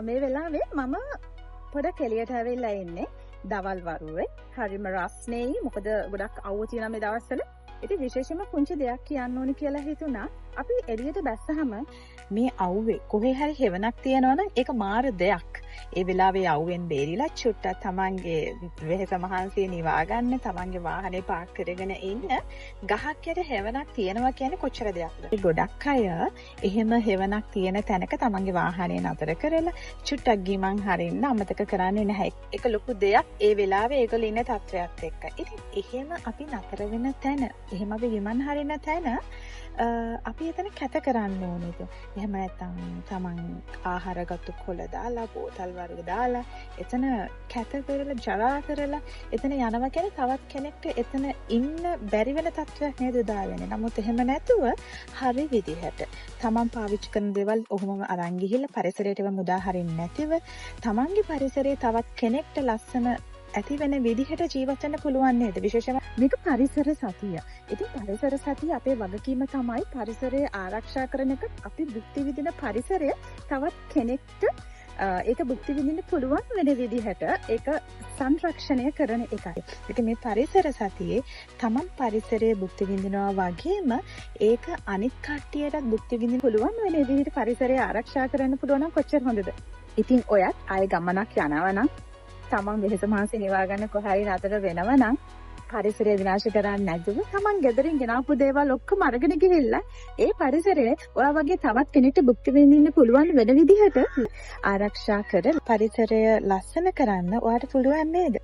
මේ වෙලාවේ මම පොඩක් එළියට ඇවිල්ලා ඉන්නේ. දවල් වරුවේ. හරිම රස්නේයි. මොකද ගොඩක් අවුව තියෙන මේ දවස්වල. ඉතින් විශේෂයෙන්ම පුංචි දෙයක් කියන්න ඕනි කියලා හිතුණා. අපි එළියට බැස්සහම මේ අවුවේ කොහේ හරි හෙවණක් තියෙනවනම් ඒක මාර දෙයක්. ඒ වෙලාවේ අවුවෙන් බේරිලා චුට්ටක් තමන්ගේ වෙහෙස මහන්සිය නිවා ගන්න, තමන්ගේ වාහනේ පාක් කරගෙන ඉන්න ගහක් යට හෙවණක් තියෙනවා කියන්නේ කොච්චර දෙයක්ද? ගොඩක් අය එහෙම හෙවණක් තියෙන තැනක තමන්ගේ වාහනේ නතර කරලා චුට්ටක් ගිමන් හරින්න අමතක කරන්නේ නැහැ. ඒක ලොකු දෙයක් ඒ වෙලාවේ ඒගොල්ලෝ ඉන්න තත්වයක් එක්ක. ඉතින් එහෙම අපි නතර වෙන තැන, එහෙම අපි ගිමන් හරින තැන අපි එතන කැත කරන්න ඕනේද? එහෙම නැත්නම් තමන් ආහාරගත කොළ දාලා, බෝතල් වර්ග දාලා එතන කැත කරලා, ජරා කරලා එතන යනවා කියන්නේ තවත් කෙනෙක්ට එතන ඉන්න බැරි වෙන තත්ත්වයක් නේද දාවෙන්නේ. නමුත් එහෙම නැතුව හරි විදිහට තමන් පාවිච්චි කරන දේවල් ඔහොමම අරන් ගිහිල්ලා පරිසරයට මුදා හරින්න නැතිව තමන්ගේ පරිසරයේ තවත් කෙනෙක්ට ලස්සන ඇති වෙන විදිහට ජීවත් වෙන්න පුළුවන් නේද? විශේෂයෙන්ම මේක පරිසර සතිය. ඉතින් පරිසර සතිය අපේ වගකීම තමයි පරිසරය ආරක්ෂා කරන එක. අපි භුක්ති විඳින පරිසරය තවත් කෙනෙක්ට ඒක භුක්ති විඳින්න පුළුවන් වෙන විදිහට ඒක සංරක්ෂණය කරන එකයි. ඒක මේ පරිසර සතියේ තමන් පරිසරයේ භුක්ති විඳිනවා වගේම ඒක අනිත් කට්ටියටත් භුක්ති විඳින්න පුළුවන් වෙන විදිහට පරිසරය ආරක්ෂා කරන්න පුළුවන් නම් කොච්චර හොඳද? ඉතින් ඔයත් ආයෙ ගමනක් යනවා නම් තමන් වෙහෙස මහන්සි නිවා ගන්න කොහරි නතර වෙනවා නම් පරිසරය විනාශ කරන්නේ නැතුව තමන් ගෙදරින් ගෙනාපු දේවල් ඔක්කොම අරගෙන ගිහිල්ලා ඒ පරිසරයේ ඔයා වගේ තවත් කෙනෙක්ට භුක්ති විඳින්න පුළුවන් වෙන විදිහට ආරක්ෂා කර පරිසරය ලස්සන කරන්න ඔයාට පුළුවන් නේද?